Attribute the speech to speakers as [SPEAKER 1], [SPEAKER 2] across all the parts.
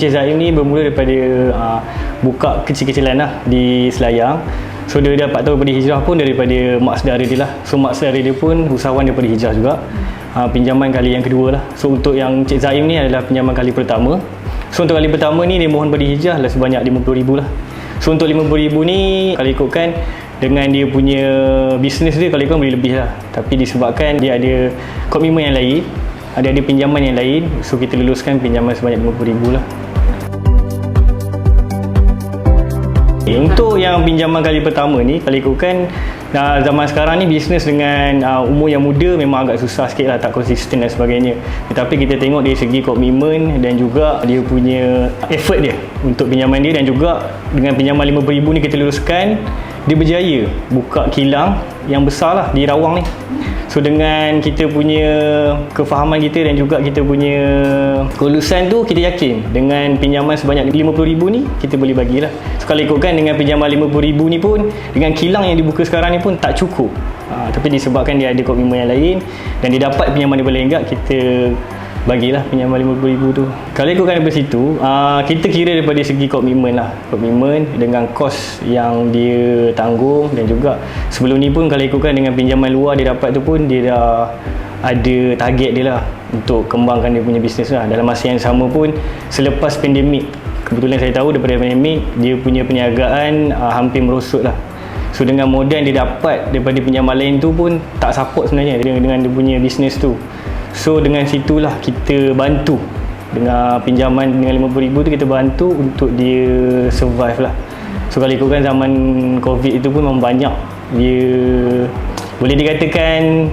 [SPEAKER 1] Cik Zaim ni bermula daripada buka kecil-kecilan lah di Selayang. So dia dapat tahu daripada hijrah pun daripada mak saudara dia lah. So mak saudara dia pun usahawan daripada hijrah juga. Pinjaman kali yang kedua lah. So untuk yang Cik Zaim ni adalah pinjaman kali pertama. So untuk kali pertama ni dia mohon pada hijrah lah sebanyak RM50,000 lah. So untuk RM50,000 ni kalau ikutkan dengan dia punya bisnes dia kalau ikutkan boleh lebih lah. Tapi disebabkan dia ada komitmen yang lain, ada pinjaman yang lain, so kita luluskan pinjaman sebanyak RM50,000 lah. Untuk yang pinjaman kali pertama ni, kalau ikutkan zaman sekarang ni bisnes dengan umur yang muda memang agak susah sikit lah, tak konsisten dan sebagainya. Tetapi kita tengok dari segi komitmen dan juga dia punya effort dia untuk pinjaman dia, dan juga dengan pinjaman RM50,000 ni kita luluskan, dia berjaya buka kilang yang besar lah di Rawang ni. So dengan kita punya kefahaman kita dan juga kita punya kelulusan tu, kita yakin dengan pinjaman sebanyak RM50,000 ni kita boleh bagilah. So kalau ikutkan dengan pinjaman RM50,000 ni pun dengan kilang yang dibuka sekarang ni pun tak cukup. Tapi disebabkan dia ada komitmen yang lain dan dia dapat pinjaman daripada Lenggak, kita bagilah pinjaman RM50,000 tu. Kalau ikutkan daripada situ, kita kira daripada segi komitmen lah. Komitmen dengan kos yang dia tanggung, dan juga sebelum ni pun kalau ikutkan dengan pinjaman luar dia dapat tu pun dia dah ada target dia lah untuk kembangkan dia punya bisnes lah. Dalam masa yang sama pun selepas pandemik, kebetulan saya tahu daripada pandemik dia punya perniagaan hampir merosot lah. So dengan modal dia dapat daripada pinjaman lain tu pun tak support sebenarnya dengan dia punya bisnes tu. So dengan situlah kita bantu dengan pinjaman dengan RM50,000 tu, kita bantu untuk dia survive lah. So kalau ikutkan zaman COVID itu pun memang banyak dia boleh dikatakan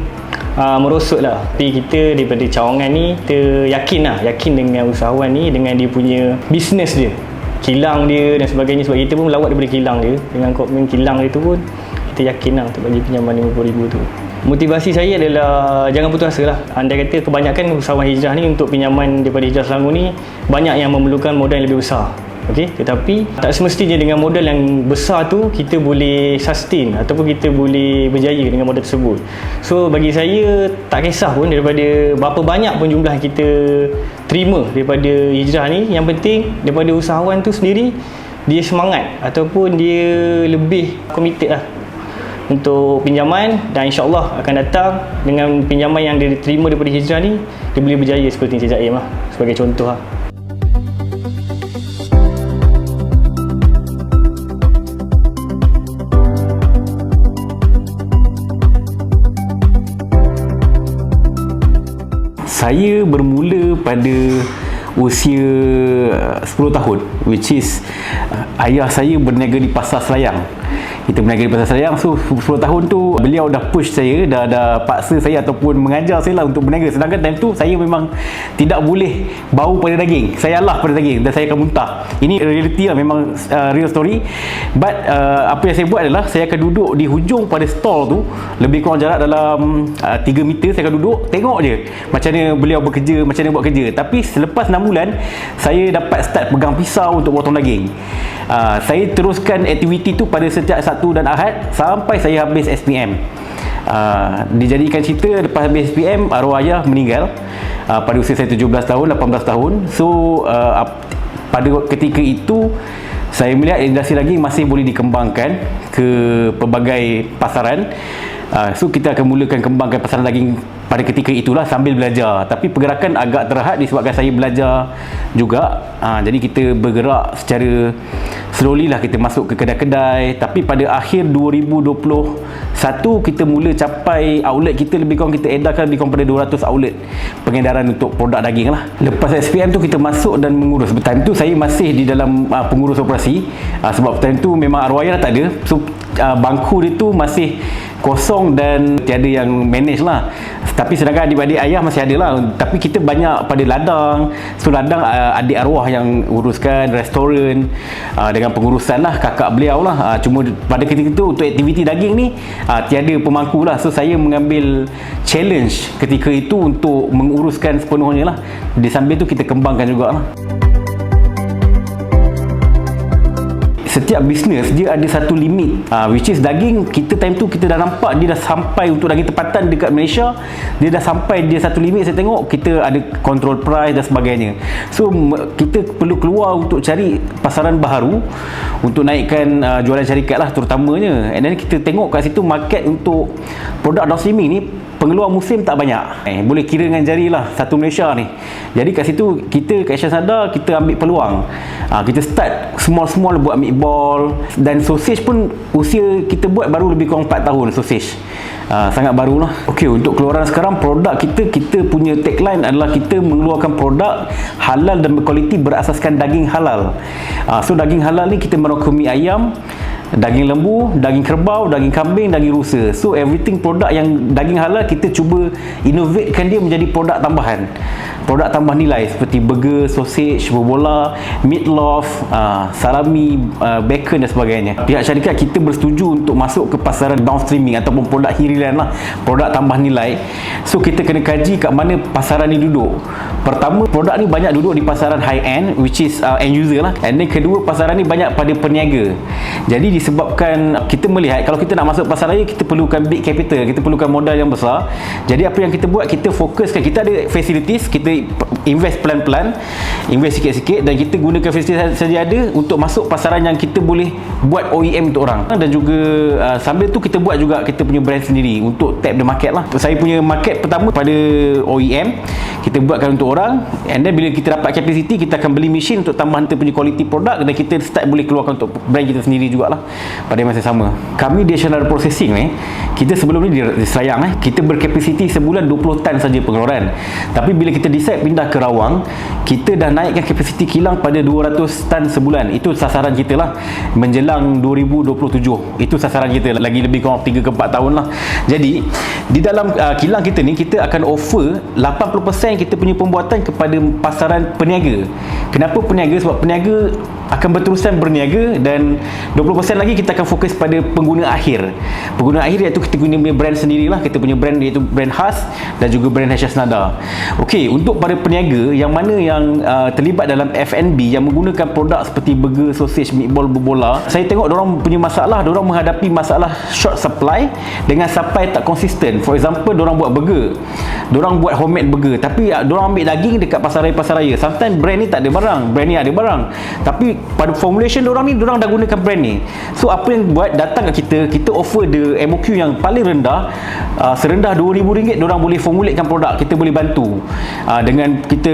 [SPEAKER 1] merosot lah. Tapi kita daripada cawangan ni kita yakin dengan usahawan ni, dengan dia punya bisnes dia, kilang dia dan sebagainya. Sebab kita pun melawat daripada kilang dia, dengan komitmen kilang dia tu pun kita yakin lah untuk bagi pinjaman RM50,000 tu. Motivasi saya adalah jangan putus asa lah. Andai kata kebanyakan usahawan hijrah ni untuk pinjaman daripada Hijrah Selangor ni banyak yang memerlukan modal yang lebih besar. Okey, tetapi tak semestinya dengan modal yang besar tu kita boleh sustain ataupun kita boleh berjaya dengan modal tersebut. So bagi saya tak kisah pun daripada berapa banyak pun jumlah kita terima daripada hijrah ni, yang penting daripada usahawan tu sendiri dia semangat ataupun dia lebih committed lah untuk pinjaman, dan insyaAllah akan datang dengan pinjaman yang dia terima daripada hijrah ni, dia boleh berjaya seperti Cik Zaim lah, sebagai contoh lah.
[SPEAKER 2] Saya bermula pada usia 10 tahun, which is ayah saya berniaga di Pasar Selayang. Kita berniaga di Pasar Selayang. So 10 tahun tu beliau dah push saya, dah paksa saya ataupun mengajar saya lah untuk berniaga. Sedangkan time tu saya memang tidak boleh bau pada daging, saya alah pada daging dan saya akan muntah. Ini reality lah, memang real story. But apa yang saya buat adalah saya akan duduk di hujung pada stall tu, lebih kurang jarak dalam 3 meter. Saya akan duduk tengok je macam mana beliau bekerja, macam mana buat kerja. Tapi selepas 6 bulan saya dapat start pegang pisau untuk potong daging. Saya teruskan aktiviti tu pada setiap Sabtu dan Ahad sampai saya habis SPM. Dijadikan cerita, lepas habis SPM arwah ayah meninggal pada usia saya 17 tahun, 18 tahun. So pada ketika itu saya melihat industri daging masih boleh dikembangkan ke pelbagai pasaran. So kita akan mulakan kembangkan pasaran daging pada ketika itulah sambil belajar. Tapi pergerakan agak terhad disebabkan saya belajar juga. Jadi kita bergerak secara slowly lah, kita masuk ke kedai-kedai. Tapi pada akhir 2021 kita mula capai outlet kita, lebih kurang kita edarkan lebih kurang pada 200 outlet pengedaran untuk produk daging lah. Lepas SPM tu kita masuk dan mengurus. Time tu saya masih di dalam pengurus operasi, sebab time tu memang arwah ayah tak ada. So bangku dia tu masih kosong dan tiada yang manage lah. Tapi sedangkan adik-adik ayah masih ada lah. Tapi kita banyak pada ladang. So ladang adik arwah yang uruskan, restoran dengan pengurusan lah kakak beliau lah. Cuma pada ketika itu untuk aktiviti daging ni tiada pemangku lah. So saya mengambil challenge ketika itu untuk menguruskan sepenuhnya lah. Di sambil tu kita kembangkan juga lah. setiap bisnes dia ada satu limit, which is daging. Kita time tu kita dah nampak dia dah sampai untuk daging tempatan dekat Malaysia, dia dah sampai dia satu limit. Saya tengok kita ada control price dan sebagainya. So kita perlu keluar untuk cari pasaran baharu untuk naikkan jualan syarikat lah terutamanya. And then kita tengok kat situ market untuk produk down streaming ni pengeluar musim tak banyak. Boleh kira dengan jari lah satu Malaysia ni. Jadi kat situ kita kat Asian Sada kita ambil peluang. Kita start small buat meatball, dan sausage pun usia kita buat baru lebih kurang 4 tahun sausage. Sangat baru lah. Okey, untuk keluaran sekarang produk kita punya tagline adalah kita mengeluarkan produk halal dan berkualiti berasaskan daging halal. So daging halal ni kita merangkumi ayam, daging lembu, daging kerbau, daging kambing, daging rusa. So everything produk yang daging halal kita cuba innovatekan dia menjadi produk tambahan, produk tambah nilai seperti burger, sausage, bobola, meatloaf, salami, bacon dan sebagainya. Pihak syarikat kita bersetuju untuk masuk ke pasaran downstreaming ataupun produk hirilan lah, produk tambah nilai. So kita kena kaji kat mana pasaran ni duduk. Pertama, produk ni banyak duduk di pasaran high end, which is end user lah. And then kedua, pasaran ni banyak pada peniaga. Jadi disebabkan kita melihat kalau kita nak masuk pasar raya, kita perlukan big capital, kita perlukan modal yang besar. Jadi apa yang kita buat, kita fokuskan, kita ada facilities, kita invest pelan-pelan, invest sikit-sikit, dan kita gunakan facilities saja ada untuk masuk pasaran yang kita boleh buat OEM untuk orang. Dan juga sambil tu kita buat juga kita punya brand sendiri untuk tap the market lah. Saya punya market pertama pada OEM, kita buatkan untuk orang, and then bila kita dapat capacity, kita akan beli mesin untuk tambah kita punya quality produk, dan kita start boleh keluarkan untuk brand kita sendiri jugalah pada masa sama. Kami di Asian Sada Processing ni, kita sebelum ni di Selayang kita berkapasiti sebulan 20 tan saja pengeluaran. Tapi bila kita decide pindah ke Rawang, kita dah naikkan kapasiti kilang pada 200 tan sebulan. Itu sasaran kita lah menjelang 2027. Itu sasaran kita, lagi lebih kurang 3 ke 4 tahun lah. Jadi di dalam kilang kita ni, kita akan offer 80% kita punya pembuatan kepada pasaran peniaga. Kenapa peniaga? Sebab peniaga akan berterusan berniaga, dan 20% lagi kita akan fokus pada pengguna akhir. Pengguna akhir iaitu kita punya brand sendirilah, kita punya brand iaitu brand khas dan juga brand Asian Sada. Okey, untuk para peniaga yang mana yang terlibat dalam F&B yang menggunakan produk seperti burger, sausage, meatball, bobola, saya tengok diorang punya masalah, diorang menghadapi masalah short supply dengan supply tak konsisten. For example, diorang buat burger, diorang buat homemade burger, tapi diorang ambil daging dekat pasar raya. Sometimes brand ni tak ada barang, brand ni ada barang, tapi pada formulation diorang ni, diorang dah gunakan brand ni. So apa yang buat, datang kat kita offer the MOQ yang paling rendah, serendah RM2,000 diorang boleh formulatekan produk, kita boleh bantu dengan kita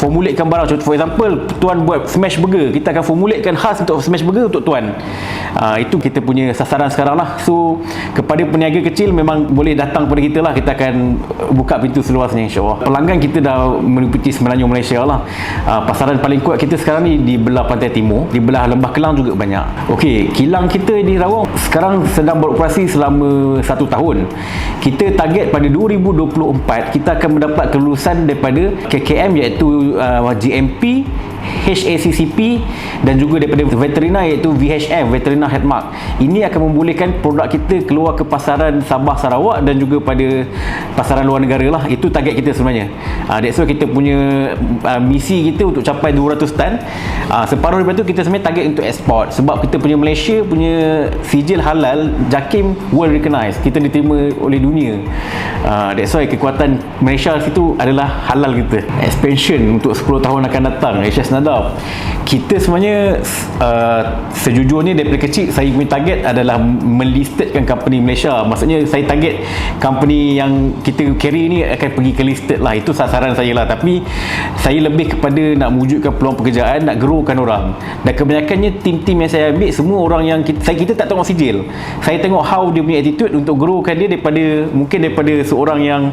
[SPEAKER 2] formulatekan barang. For example, tuan buat smash burger, kita akan formulatekan khas untuk smash burger untuk tuan. Itu kita punya sasaran sekarang lah. So kepada peniaga kecil memang boleh datang kepada kita lah, kita akan buka pintu seluasnya, insyaAllah. Pelanggan kita dah meliputi Semenanjung Malaysia lah. Pasaran paling kuat kita sekarang ni di belah Pantai Timur, di belah Lembah Kelang juga banyak. Okey, kilang kita di Rawang sekarang sedang beroperasi selama 1 tahun. Kita target pada 2024 kita akan mendapat kelulusan daripada KKM iaitu GMP, HACCP, dan juga daripada veterina iaitu VHM, Veterina Health Mark. Ini akan membolehkan produk kita keluar ke pasaran Sabah, Sarawak dan juga pada pasaran luar negara lah. Itu target kita sebenarnya. That's why kita punya misi kita untuk capai 200 tan. Separuh daripada tu kita sebenarnya target untuk ekspor, sebab kita punya Malaysia punya sijil halal JAKIM world recognized, kita diterima oleh dunia. That's why kekuatan Malaysia situ adalah halal kita. Expansion untuk 10 tahun akan datang Asian Sada, kita sebenarnya sejujurnya daripada kecil saya punya target adalah melistedkan company Malaysia. Maksudnya saya target company yang kita carry ni akan pergi ke listed lah. Itu sasaran saya lah. Tapi saya lebih kepada nak mewujudkan peluang pekerjaan, nak growkan orang. Dan kebanyakannya tim-tim yang saya ambil semua orang yang kita tak tengok sijil. Saya tengok how dia punya attitude untuk growkan dia, daripada seorang yang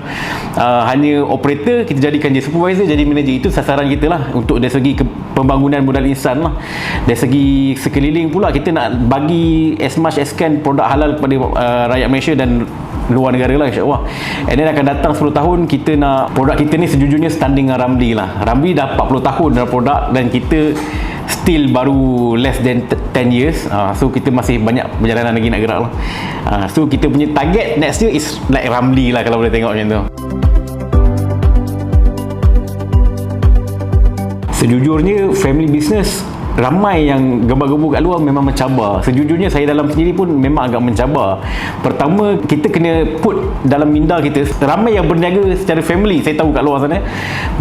[SPEAKER 2] hanya operator, kita jadikan dia supervisor, jadi manager. Itu sasaran kita lah untuk dari segi pembangunan modal insan lah. Dari segi sekeliling pula, kita nak bagi as much as can produk halal kepada rakyat Malaysia dan luar negara lah, insyaAllah. And then akan datang 10 tahun kita nak produk kita ni sejujurnya standing dengan Ramli lah. Ramli dah 40 tahun dalam produk dan kita still baru less than 10 years. So kita masih banyak perjalanan lagi nak gerak lah. So kita punya target next year is like Ramli lah, kalau boleh tengok macam tu. Sejujurnya family business ramai yang gembar-gembur kat luar memang mencabar. Sejujurnya saya dalam sendiri pun memang agak mencabar. Pertama, kita kena put dalam minda kita, ramai yang berniaga secara family, saya tahu kat luar sana.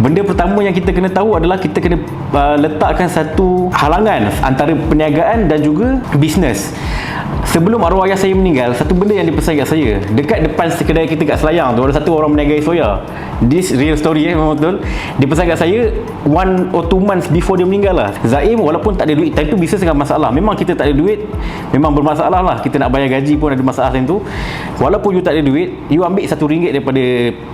[SPEAKER 2] Benda pertama yang kita kena tahu adalah kita kena letakkan satu halangan antara perniagaan dan juga bisnes. Sebelum arwah ayah saya meninggal, satu benda yang dipesan kat saya, dekat depan kedai kita kat Selayang tu, ada satu orang berniaga soya. This real story memang betul. Dia pesan kat saya 1 or 2 months before dia meninggal lah, Zaim, walaupun tak ada duit, time tu bisnes sangat masalah, memang kita tak ada duit, memang bermasalah lah, kita nak bayar gaji pun ada masalah time tu. Walaupun you tak ada duit, you ambil RM1 daripada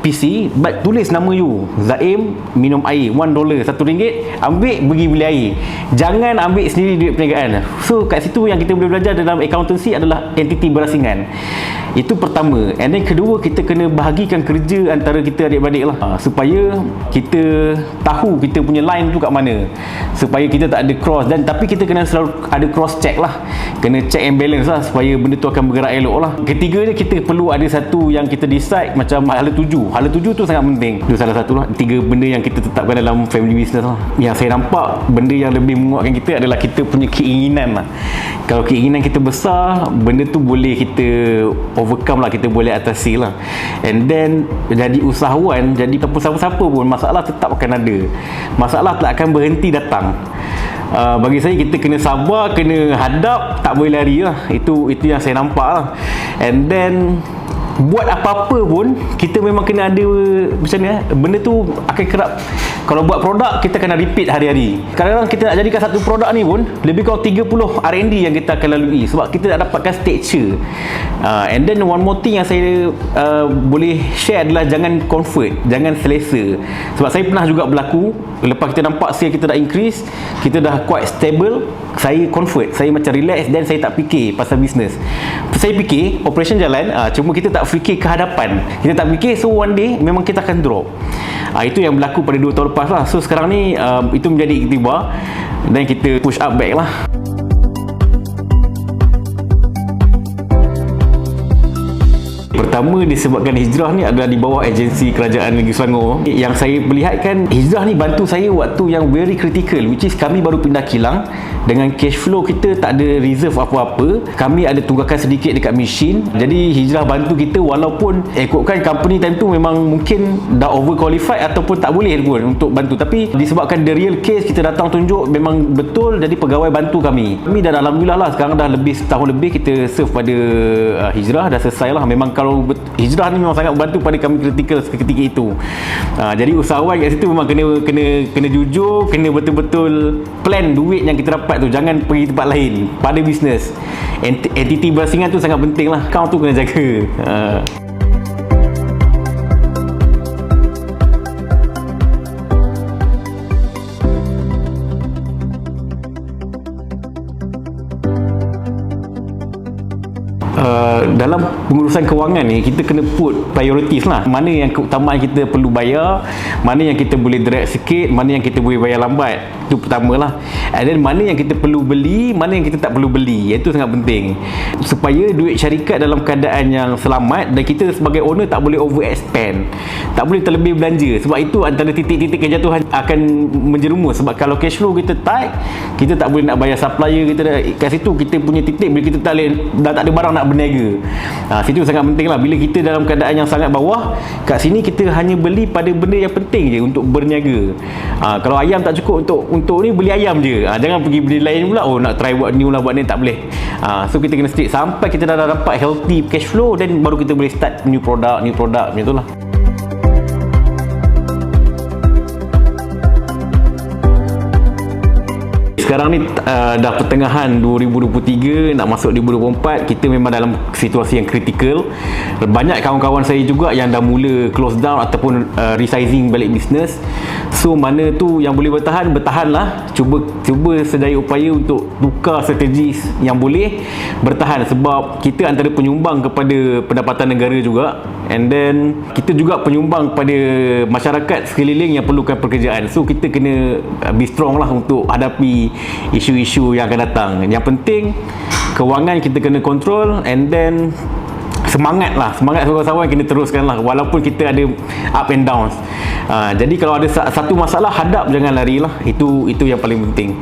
[SPEAKER 2] PC, but tulis nama you, Zaim minum air $1, RM1, ambil pergi beli air, jangan ambil sendiri duit perniagaan. So kat situ yang kita boleh belajar dalam accountancy adalah entiti berasingan. Itu pertama. And then kedua, kita kena bahagikan kerja antara kita adik-beradik lah, supaya kita tahu kita punya line tu kat mana, supaya kita tak ada cross. Dan tapi kita kena selalu ada cross check lah, kena check and balance lah, supaya benda tu akan bergerak elok lah. Ketiganya, kita perlu ada satu yang kita decide, macam hala tuju. Hala tuju tu sangat penting. Itu salah satu lah, 3 benda yang kita tetapkan dalam family business lah. Yang saya nampak benda yang lebih menguatkan kita adalah kita punya keinginan lah. Kalau keinginan kita besar, benda tu boleh kita overcome lah, kita boleh atasi lah. And then jadi usahawan, jadi siapa-siapa pun, masalah tetap akan ada, masalah tak akan berhenti datang. Bagi saya, kita kena sabar, kena hadap, tak boleh lari lah. Itu yang saya nampak lah. And then buat apa-apa pun, kita memang kena ada macam ni, benda tu akan kerap. Kalau buat produk, kita kena repeat hari-hari. Kadang-kadang kita nak jadikan satu produk ni pun lebih kurang 30 R&D yang kita akan lalui, sebab kita nak dapatkan stature. And then one more thing yang saya boleh share adalah jangan comfort, jangan selesa. Sebab saya pernah juga berlaku, lepas kita nampak sale kita dah increase, kita dah quite stable, saya comfort, saya macam relax, dan saya tak fikir pasal bisnes. Saya fikir operation jalan, cuma kita tak fikir ke hadapan, kita tak fikir, so one day memang kita akan drop. Itu yang berlaku pada 2 tahun lepas lah. So sekarang ni itu menjadi iktibar, dan kita push up back lah. Pertama, disebabkan hijrah ni adalah di bawah agensi Kerajaan Negeri Selangor. Yang saya melihatkan, hijrah ni bantu saya waktu yang very critical, which is kami baru pindah kilang, dengan cash flow kita tak ada reserve apa-apa, kami ada tunggakan sedikit dekat mesin. Jadi hijrah bantu kita, walaupun ikutkan company time tu memang mungkin dah overqualified ataupun tak boleh pun untuk bantu, tapi disebabkan the real case, kita datang tunjuk memang betul, jadi pegawai bantu kami. Kami dah alhamdulillah lah, sekarang dah lebih setahun lebih kita serve pada hijrah, dah selesai lah. Memang kalau hijrah ni memang sangat membantu pada kami kritikal ketika itu. Jadi usahawan kat situ memang kena jujur, kena betul-betul plan duit yang kita dapat tu, jangan pergi tempat lain pada bisnes. Entiti berasingan tu sangat penting lah, kau tu kena jaga. Dalam pengurusan kewangan ni, kita kena put priorities lah, mana yang keutamaan kita perlu bayar, mana yang kita boleh drag sikit, mana yang kita boleh bayar lambat. Itu pertama lah. And then mana yang kita perlu beli, mana yang kita tak perlu beli. Itu sangat penting, supaya duit syarikat dalam keadaan yang selamat, dan kita sebagai owner tak boleh overexpand, tak boleh terlebih belanja. Sebab itu antara titik-titik kejatuhan akan menjerumus. Sebab kalau cash flow kita tight, kita tak boleh nak bayar supplier kita, kat situ kita punya titik bila kita dah tak ada barang nak berniaga. Situ sangat penting lah. Bila kita dalam keadaan yang sangat bawah, kat sini kita hanya beli pada benda yang penting je untuk berniaga. Kalau ayam tak cukup untuk ni, beli ayam je. Jangan pergi beli lain pula, nak try buat new lah, buat ni, tak boleh. So kita kena stick sampai kita dah dapat healthy cash flow, dan baru kita boleh start new product macam tu lah. Sekarang ni dah pertengahan 2023 nak masuk 2024, kita memang dalam situasi yang kritikal. Banyak kawan-kawan saya juga yang dah mula close down ataupun resizing balik bisnes. So mana tu yang boleh bertahanlah, cuba sedaya upaya untuk tukar strategi yang boleh bertahan, sebab kita antara penyumbang kepada pendapatan negara juga, and then kita juga penyumbang pada masyarakat sekeliling yang perlukan pekerjaan. So kita kena be strong lah untuk hadapi isu-isu yang akan datang. Yang penting kewangan kita kena kontrol, and then semangat kawan-kawan kena teruskan lah, walaupun kita ada up and downs. Jadi kalau ada satu masalah, hadap, jangan lari lah. Itu yang paling penting.